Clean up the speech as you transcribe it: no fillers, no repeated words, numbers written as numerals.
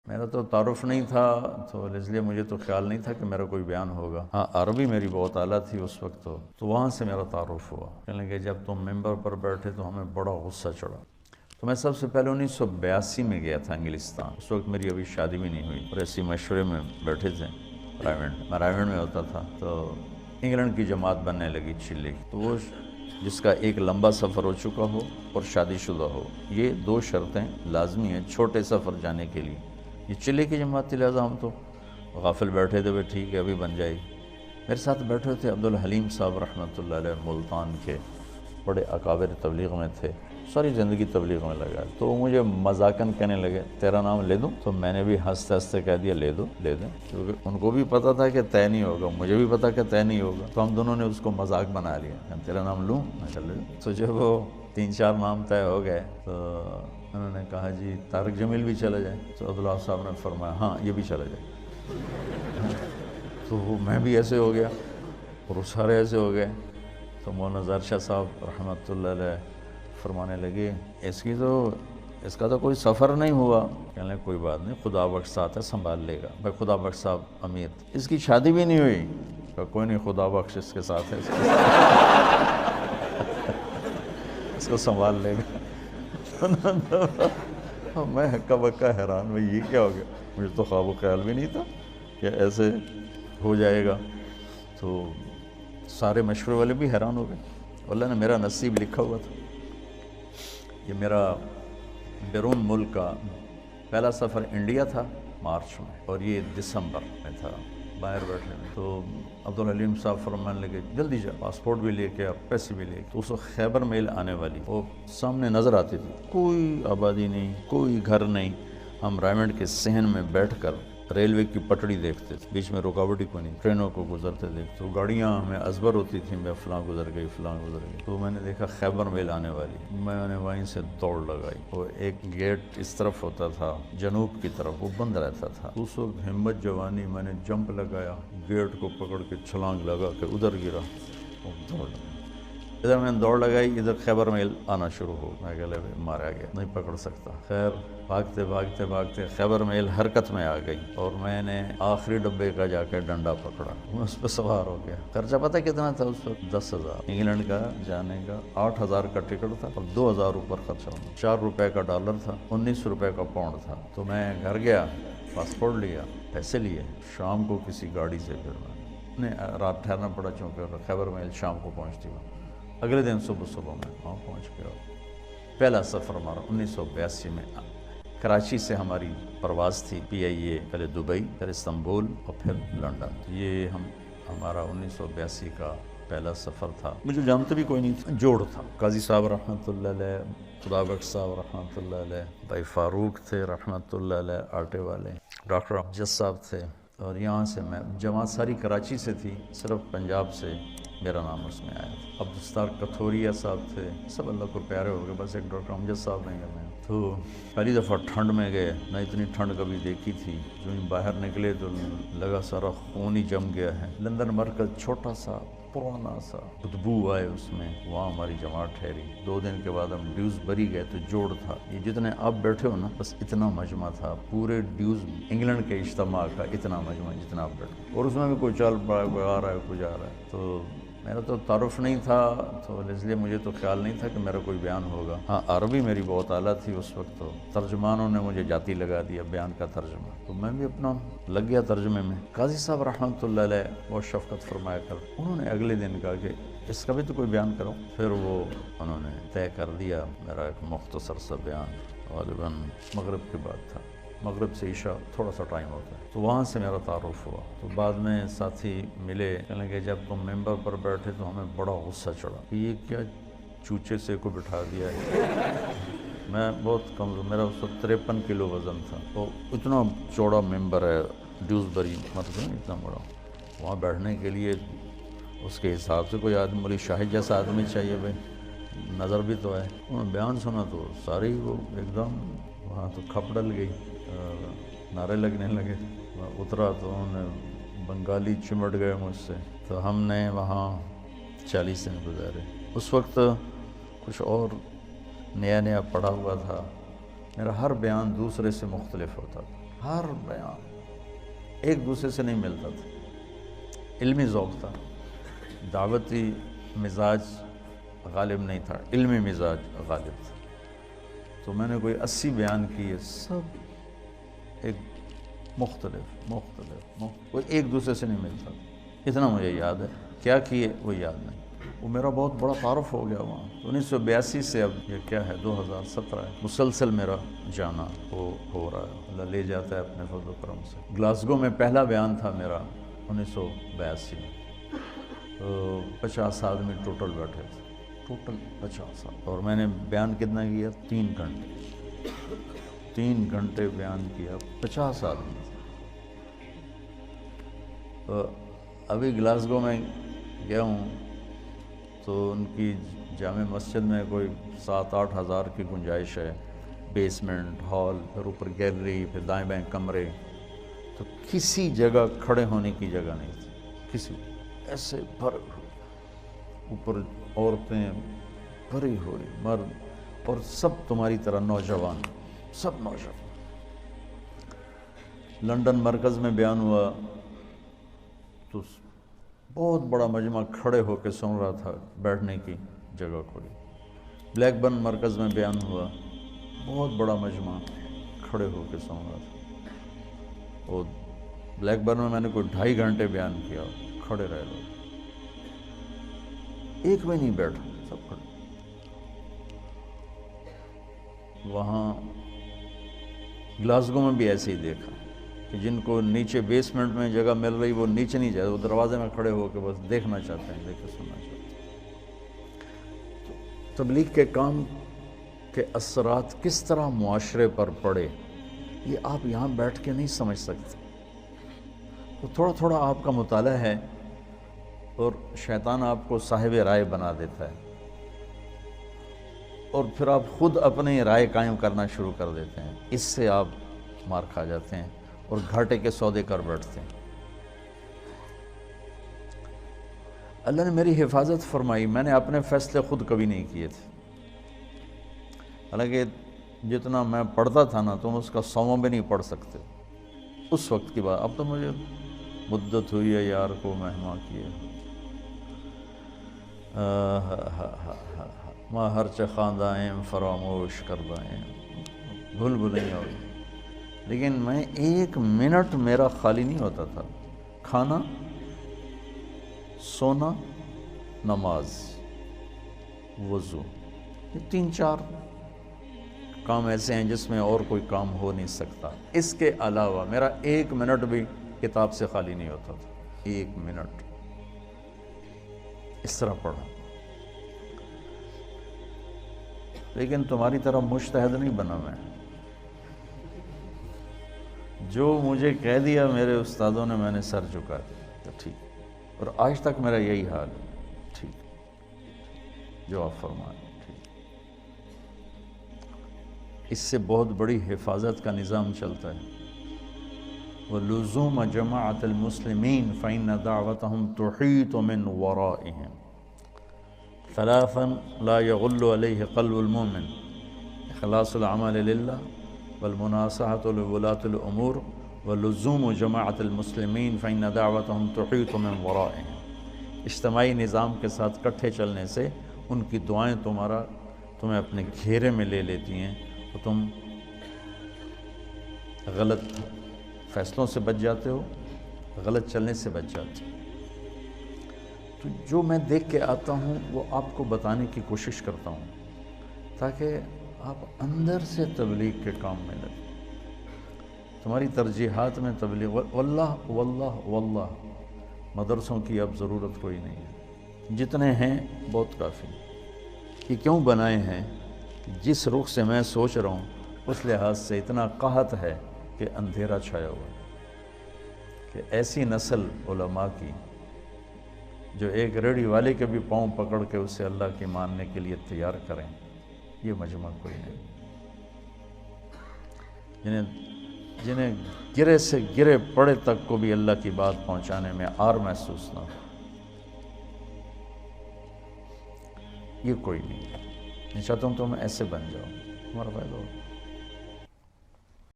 میرا تو تعارف نہیں تھا، تو اس لیے مجھے تو خیال نہیں تھا کہ میرا کوئی بیان ہوگا. ہاں عربی میری بہت اعلیٰ تھی اس وقت، تو وہاں سے میرا تعارف ہوا. کہنے لگے جب تم ممبر پر بیٹھے تو ہمیں بڑا غصہ چڑھا. تو میں سب سے پہلے 1982 میں گیا تھا انگلستان. اس وقت میری ابھی شادی بھی نہیں ہوئی، اور ایسی مشورے میں بیٹھے تھے. رائمنڈ میں ہوتا تھا. تو انگلینڈ کی جماعت بننے لگی چلی. تو وہ جس کا ایک لمبا سفر ہو چکا ہو اور شادی شدہ ہو، یہ 2 شرطیں لازمی ہیں چھوٹے سفر جانے کے لیے. یہ چلے کی جماعت تھی، لہٰذا ہم تو غافل بیٹھے تھے. ٹھیک ہے ابھی بن جائے گی. میرے ساتھ بیٹھے تھے عبدالحلیم صاحب رحمۃ اللہ علیہ، ملتان کے بڑے اکابر تبلیغ میں تھے، ساری زندگی تبلیغ میں لگا. تو وہ مجھے مذاقاً کہنے لگے تیرا نام لے دوں؟ تو میں نے بھی ہنستے ہنستے کہہ دیا لے دو لے دیں، کیونکہ ان کو بھی پتہ تھا کہ طے نہیں ہوگا، مجھے بھی پتا کہ طے نہیں ہوگا. تو ہم دونوں نے اس کو مذاق بنا لیا کہ تیرا نام لوں؟ میں چل لوں. تو جب وہ 3-4 نام طے ہو گئے تو انہوں نے کہا جی طارق جمیل بھی چلا جائے. تو عبداللہ صاحب نے فرمایا ہاں یہ بھی چلا جائے. تو میں بھی ایسے ہو گیا اور وہ سارے ایسے ہو گئے. تو مولانا ظاہر شاہ صاحب رحمۃ اللہ علیہ فرمانے لگے اس کا تو کوئی سفر نہیں ہوا. کہنے لگے کوئی بات نہیں، خدا بخش ساتھ ہے، سنبھال لے گا. بھائی خدا بخش صاحب امیر، اس کی شادی بھی نہیں ہوئی. کہا کوئی نہیں، خدا بخش اس کے ساتھ ہے، اس کو سنبھال لے گا. میں ہکا بکا حیران، بھائی یہ کیا ہو گیا؟ مجھے تو خواب و خیال بھی نہیں تھا کہ ایسے ہو جائے گا. تو سارے مشورے والے بھی حیران ہو گئے. اللہ نے میرا نصیب لکھا ہوا تھا. یہ میرا بیرون ملک کا پہلا سفر انڈیا تھا مارچ میں، اور یہ دسمبر میں تھا. باہر بیٹھے میں تو عبدالحلیم صاحب فرمانے لگے جلدی جا، پاسپورٹ بھی لے کے اور پیسے بھی لے کے. تو اس وقت خیبر میل آنے والی وہ سامنے نظر آتی تھی، کوئی آبادی نہیں، کوئی گھر نہیں. ہم رائمنڈ کے صحن میں بیٹھ کر ریلوے کی پٹڑی دیکھتے تھے، بیچ میں رکاوٹ ہی کوئی نہیں، ٹرینوں کو گزرتے دیکھتے. تو گاڑیاں ہمیں ازبر ہوتی تھیں، میں فلاں گزر گئی فلاں گزر گئی. تو میں نے دیکھا خیبر میل آنے والی، میں نے وہیں سے دوڑ لگائی. وہ ایک گیٹ اس طرف ہوتا تھا جنوب کی طرف، وہ بند رہتا تھا. اس وقت ہمت جوانی میں نے جمپ لگایا، گیٹ کو پکڑ کے چھلانگ لگا کے ادھر گرا اور دوڑ لگا. ادھر میں نے دوڑ لگائی، ادھر خیبر میل آنا شروع ہو. میں کہ لے مارا گیا، نہیں پکڑ سکتا. خیر بھاگتے بھاگتے بھاگتے خیبر میل حرکت میں آ گئی، اور میں نے آخری ڈبے کا جا کے ڈنڈا پکڑا، میں اس پہ سوار ہو گیا. خرچہ پتہ کتنا تھا اس وقت؟ 10,000. انگلینڈ کا جانے کا 8,000 کا ٹکٹ تھا، اور 2,000 اوپر خرچہ ہونا. 4 روپے کا ڈالر تھا، 19 روپے کا پاؤنڈ تھا. تو میں گھر گیا، پاسپورٹ لیا، پیسے لیے. شام کو کسی گاڑی سے پھر میں رات ٹھہرنا پڑا، چونکہ خیبر میل شام کو پہنچتی ہوں. اگلے دن صبح میں وہاں پہنچ گیا. پہلا سفر ہمارا 1982 میں کراچی سے ہماری پرواز تھی PIA، پہلے دبئی، پھر استنبول اور پھر لنڈن. یہ ہمارا 1982 کا پہلا سفر تھا. مجھے جانتے بھی کوئی نہیں تھا، جوڑ تھا. قاضی صاحب رحمۃ اللہ علیہ، خدا بخش صاحب رحمۃ اللہ علیہ، بھائی فاروق تھے رحمۃ اللہ علیہ آٹے والے، ڈاکٹر امجد صاحب تھے. اور یہاں سے میں جماعت ساری کراچی سے تھی، صرف پنجاب سے میرا نام اس میں آیا تھا. عبدالستار کتھوریا صاحب تھے، سب اللہ کو پیارے ہو گئے، بس ایک ڈاکٹر امجد صاحب نہیں گئے. تو پہلی دفعہ ٹھنڈ میں گئے، نہ اتنی ٹھنڈ کبھی دیکھی تھی. جو ہی باہر نکلے تو لگا سارا خون ہی جم گیا ہے. لندن مرکز چھوٹا سا پرانا سا، بدبو آئے اس میں. وہاں ہماری جماعت ٹھہری. 2 دن کے بعد ہم ڈیوزبری گئے تو جوڑ تھا. یہ جتنے آپ بیٹھے ہو نا، بس اتنا مجمع تھا پورے ڈیوز انگلینڈ کے اجتماع کا، اتنا مجمع جتنا آپ بیٹھے. اور اس میں بھی کوئی چل پڑا ہے، کوئی آ رہا ہے، کوئی جا رہا ہے. تو میرا تو تعارف نہیں تھا، تو اس لیے مجھے تو خیال نہیں تھا کہ میرا کوئی بیان ہوگا. ہاں عربی میری بہت اعلیٰ تھی اس وقت، تو ترجمانوں نے مجھے جاتی لگا دیا بیان کا ترجمہ. تو میں بھی اپنا لگ گیا ترجمے میں. قاضی صاحب رحمۃ اللہ علیہ بہت شفقت فرمایا کر، انہوں نے اگلے دن کہا کہ اس کا بھی تو کوئی بیان کرو. پھر وہ انہوں نے طے کر دیا میرا ایک مختصر سا بیان، غالباً مغرب کے بعد تھا، مغرب سے عشاء تھوڑا سا ٹائم ہوتا ہے. تو وہاں سے میرا تعارف ہوا. تو بعد میں ساتھی ملے، کہنے لگے جب تم ممبر پر بیٹھے تو ہمیں بڑا غصہ چڑھا کہ یہ کیا چوچے سے کو بٹھا دیا ہے. میں بہت کمزور، میرا اس وقت 53 کلو وزن تھا. تو اتنا چوڑا ممبر ہے ڈیوزبری، مطلب اتنا بڑا. وہاں بیٹھنے کے لیے اس کے حساب سے کوئی آدمی، مولی شاہد جیسا آدمی چاہیے. بھائی نظر بھی تو ہے. انہوں نے بیان سنا تو ساری وہ ایک دم وہاں تو کھپ ڈل گئی، نعرے لگنے لگے. اترا تو انہوں نے بنگالی چمٹ گئے مجھ سے. تو ہم نے وہاں 40 دن گزارے. اس وقت کچھ اور نیا پڑھا ہوا تھا. میرا ہر بیان دوسرے سے مختلف ہوتا تھا. ہر بیان ایک دوسرے سے نہیں ملتا تھا، علمی ذوق تھا، دعوتی مزاج غالب نہیں تھا، علمی مزاج غالب تھا۔ تو میں نے کوئی 80 بیان کیے، سب ایک مختلف کوئی ایک دوسرے سے نہیں ملتا، اتنا مجھے یاد ہے، کیا کیے وہ یاد نہیں۔ وہ میرا بہت بڑا تعارف ہو گیا وہاں۔ 1982 سے اب یہ کیا ہے 2017 ہے، مسلسل میرا جانا ہو رہا ہے، اللہ لے جاتا ہے اپنے فضل و کرم سے۔ گلاسگو میں پہلا بیان تھا میرا 1982 میں، تو 50 آدمی ٹوٹل بیٹھے تھے، ٹوٹل 50 آدمی، اور میں نے بیان کتنا کیا؟ 3 گھنٹے، 3 گھنٹے بیان کیا، 50 آدمی۔ تو ابھی گلاسگو میں گیا ہوں تو ان کی جامع مسجد میں کوئی 7-8 ہزار کی گنجائش ہے، بیسمنٹ، ہال، پھر اوپر گیلری، پھر دائیں بائیں کمرے، تو کسی جگہ کھڑے ہونے کی جگہ نہیں تھی، کسی ایسے بھرے ہوئے، اوپر عورتیں بھری ہوئی، مرد، اور سب تمہاری طرح نوجوان، سب نوجوان۔ لندن مرکز میں بیان ہوا تو بہت بڑا مجمع کھڑے ہو کے سن رہا تھا، بیٹھنے کی جگہ کوئی۔ بلیک برن مرکز میں بیان ہوا، بہت بڑا مجمع کھڑے ہو کے سن رہا تھا۔ اور بلیک برن میں نے کوئی 2.5 گھنٹے بیان کیا، کھڑے رہے لوگ، ایک بھی نہیں بیٹھا، سب کھڑے۔ وہاں گلاسگو میں بھی ایسے ہی دیکھا کہ جن کو نیچے بیسمنٹ میں جگہ مل رہی وہ نیچے نہیں جاتے، وہ دروازے میں کھڑے ہو کے بس دیکھنا چاہتے ہیں، دیکھ کے سننا چاہتے ہیں۔ تبلیغ کے کام کے اثرات کس طرح معاشرے پر پڑے، یہ آپ یہاں بیٹھ کے نہیں سمجھ سکتے۔ تو تھوڑا تھوڑا آپ کا مطالعہ ہے اور شیطان آپ کو صاحب رائے بنا دیتا ہے، اور پھر آپ خود اپنی رائے قائم کرنا شروع کر دیتے ہیں، اس سے آپ مار کھا جاتے ہیں اور گھاٹے کے سودے کر بیٹھتے ہیں۔ اللہ نے میری حفاظت فرمائی، میں نے اپنے فیصلے خود کبھی نہیں کیے تھے، حالانکہ جتنا میں پڑھتا تھا نا تم اس کا 100واں بھی نہیں پڑھ سکتے اس وقت کی بات۔ اب تو مجھے مدت ہوئی ہے یار کو مہما کیے، ماں ہر چہ خواندائیں فراموش کردائیں، بھول نہیں ہوئی، لیکن میں 1 منٹ میرا خالی نہیں ہوتا تھا۔ کھانا، سونا، نماز، وضو، یہ 3-4 کام ایسے ہیں جس میں اور کوئی کام ہو نہیں سکتا۔ اس کے علاوہ میرا 1 منٹ بھی کتاب سے خالی نہیں ہوتا تھا، 1 منٹ اس طرح پڑھا۔ لیکن تمہاری طرح مجتہد نہیں بنا میں، جو مجھے کہہ دیا میرے استادوں نے میں نے سر جھکا دیا، تو ٹھیک، اور آج تک میرا یہی حال ہے، ٹھیک جو آپ فرمائیں، ٹھیک۔ اس سے بہت بڑی حفاظت کا نظام چلتا ہے۔ وَلُزُومَ جَمَاعَةِ الْمُسْلِمِينَ فَإِنَّ دَعْوَتَهُمْ تُحِيطُ مِنْ وَرَائِهِمْ 3 لا يغل عليه قلب المؤمن: إخلاص العمل لله، والمناصحة لولاة الأمور، ولزوم جماعة المسلمين فإن دعوتهم تحيط من ورائهم۔ اجتماعی نظام کے ساتھ کٹھے چلنے سے ان کی دعائیں تمہیں اپنے گھیرے میں لے لیتی ہیں، تو تم غلط فیصلوں سے بچ جاتے ہو، غلط چلنے سے بچ جاتے ہو۔ تو جو میں دیکھ کے آتا ہوں وہ آپ کو بتانے کی کوشش کرتا ہوں تاکہ آپ اندر سے تبلیغ کے کام میں لگیں۔ تمہاری ترجیحات میں تبلیغ، واللہ مدرسوں کی اب ضرورت کوئی نہیں ہے، جتنے ہیں بہت کافی ہیں۔ یہ کیوں بنائے ہیں؟ جس رخ سے میں سوچ رہا ہوں اس لحاظ سے اتنا قحط ہے کہ اندھیرا چھایا ہوا ہے، کہ ایسی نسل علماء کی جو ایک ریڑھی والے کے بھی پاؤں پکڑ کے اسے اللہ کی ماننے کے لیے تیار کریں، یہ مجمع کوئی نہیں۔ جنہیں گرے سے گرے پڑے تک کو بھی اللہ کی بات پہنچانے میں آر محسوس نہ ہو، یہ کوئی نہیں۔ میں چاہتا ہوں تم ایسے بن جاؤ، تمہارا فائدہ ہو۔